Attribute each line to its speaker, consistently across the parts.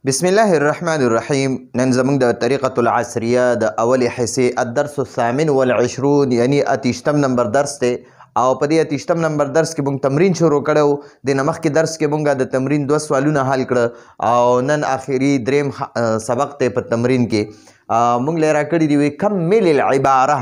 Speaker 1: بسم الله الرحمن الرحیم. نن زموږ د طریقة العصریه د اولې حصې الدرس الثامن والعشرون یعنی 28 نمبر درس دی او په دې 28 نمبر درس کې موږ تمرین شروع کړو. د مخکې درس کې موږ د تمرین 2 سوالونه حل کړه او نن آخري دریم سبق ته په تمرین کې موږ لرا کړی دی کمل العباره.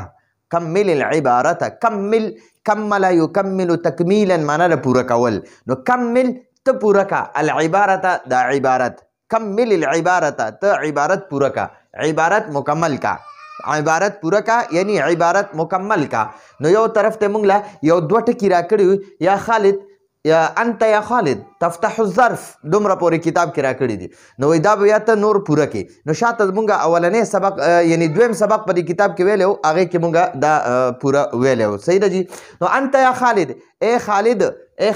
Speaker 1: کمل العباره کمل کمل یکمل تکمیلا معنا د پوره کول. نو کمل ته پوره کا العباره د عبارت کمل العبارت ته عبارت پورا کا عبارت مکمل کا عبارت پورا کا یعنی عبارت مکمل کا. نو یو طرف ته مونږ لا یو دوه ټکي راکړي یا خالد یا انت یا خالد تفتح الظرف دومره پورې کتاب کې راکړي دي. نو دا بیا ته نور پوره کې. نو شاته مونږ اولنې سبق یعنی دویم سبق په دې کتاب کې ویلو هغه کې مونږ دا پوره ویلو. صحیح ده جی. نو انت یا خالد اے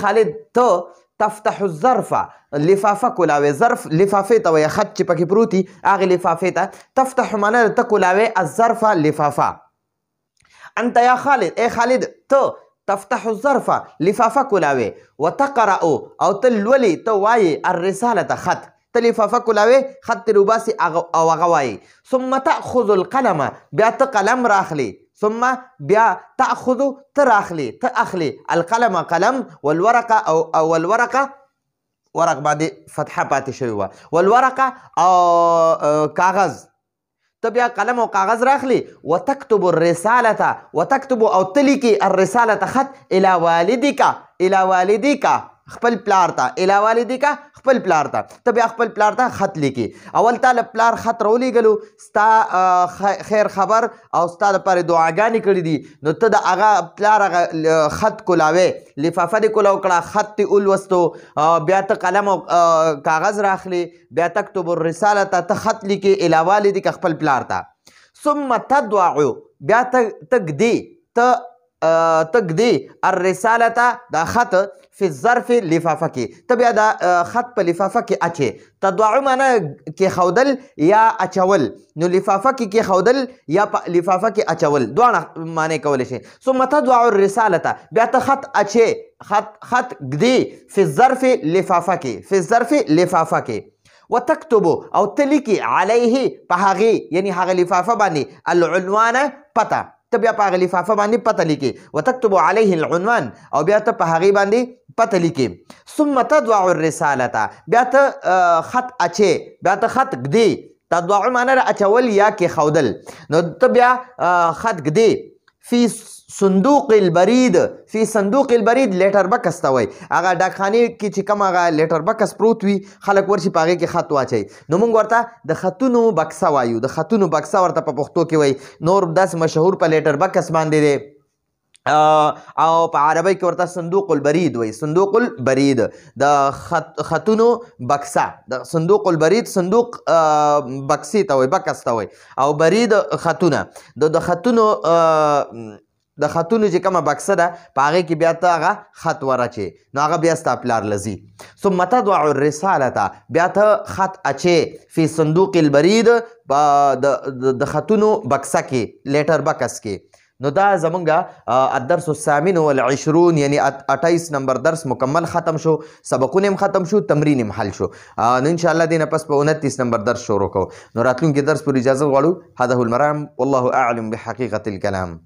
Speaker 1: خالد ته تفتح الظرف لفافه کولاوي. ظرف لفافه ته وایي خط چې پکې پروتي هغه لفافه ته تفتح معنا ته کولاوي الظرف لفافه. انت یا خالد اے خالد ته تفتح الظرف لفافه کولاوي وتقرأ او تلولي ته وایي الرساله خط ته لفافه کولاوي خط تروباسي او هغه وایي. ثم تأخذ القلم بیا ته قلم راخلي ثم بیا تأخذ تراخلي تأخلي القلم قلم والورقة أو الورقة ورق بعد فتحة پاتې شوی وه والورقة او کاغذ ته بیا قلم او کاغذ راخلي وتكتب الرسالة وتكتب او تلیکي الرسالة خط الى والدك خپل پلار ته الى والدك خپل پلار ته ته بیا خپل پلار ته خط لیکي. اول تا له پلار خط راولیږلو ستا خیر خبر او ستا دپاره دعاګانې کړي دي. نو ته د هغه پلار هغه خط کولاوې لفافه دې کولاو کړه خط دې ولوستو بیا ته قلم او کاغذ راخلي بیا تکتب الرساله ته خط لیکي الى والدک خپل پلار ته. ثم تدعو بیا تقدي الرسالة دا خط في الظرف لفافه کې ته بیا دا خط په لفافه کې اچي. تدعو معنا کې خودل یا اچول. نو لفافه کې خودل یا په لفافه کې اچول دواړه معنی کولی شي. ثم تدعو الرسالة بیا ته خط اچي خط ګدي في الظرف لفافه کې في الظرف لفافه کې وتكتب او تلیکي علیه په هغې یعنی هغه لفافه باندې العنوان پته ته بیا په هغه لفافه باندې پته لیکي وتكتب علیه العنوان او بیا ته په هغې باندې پته لیکي. ثم تدعو الرسالة بیا ته خط اچې بیا ته خط ږدي. تدعو معنا د اچول یا کې ښودل. نو ته بیا خط ږدي فی صندوق البرید فی صندوق البرید لیټر بکس ته وایي هغه ډاکخانې کې چې کوم هغه لیټر بکس پروت وي خلک ورشي په هغې کې خط واچوي. نو موږ ورته د خطونو بکسه وایو د خطونو بکسه ورته په پښتو کې وایي. نور داسې مشهور په لیټر بکس باندې دی او په عربی کې ورته صندوق البرید وایي. صندوق البرید د خطونو بکسه د صندوق البرید صندوق بکسې ته وایي بکس ته وایي او برید خطونه د خطونو د خطونو چې کومه بکسه ده په هغې کې بیا ته هغه خط ورچې نو هغه بیا ستا پلار لځي. ثم تدعو الرسالة بیا ته خط اچې فی صندوق البرید د خطونو بکسه کې لیټر بکس کې. نو دا زمونږ الدرس الثامن والعشرون یعنی 28 نمبر درس مکمل ختم شو. سبقونه هم ختم شو تمرین هم حل شو. نو انشاءالله دې نه پس په 29 نمبر درس شروع کوو. نو راتلونکي درس پورې اجازه غواړو. هذا هو المرام والله اعلم بحقیقة الكلام.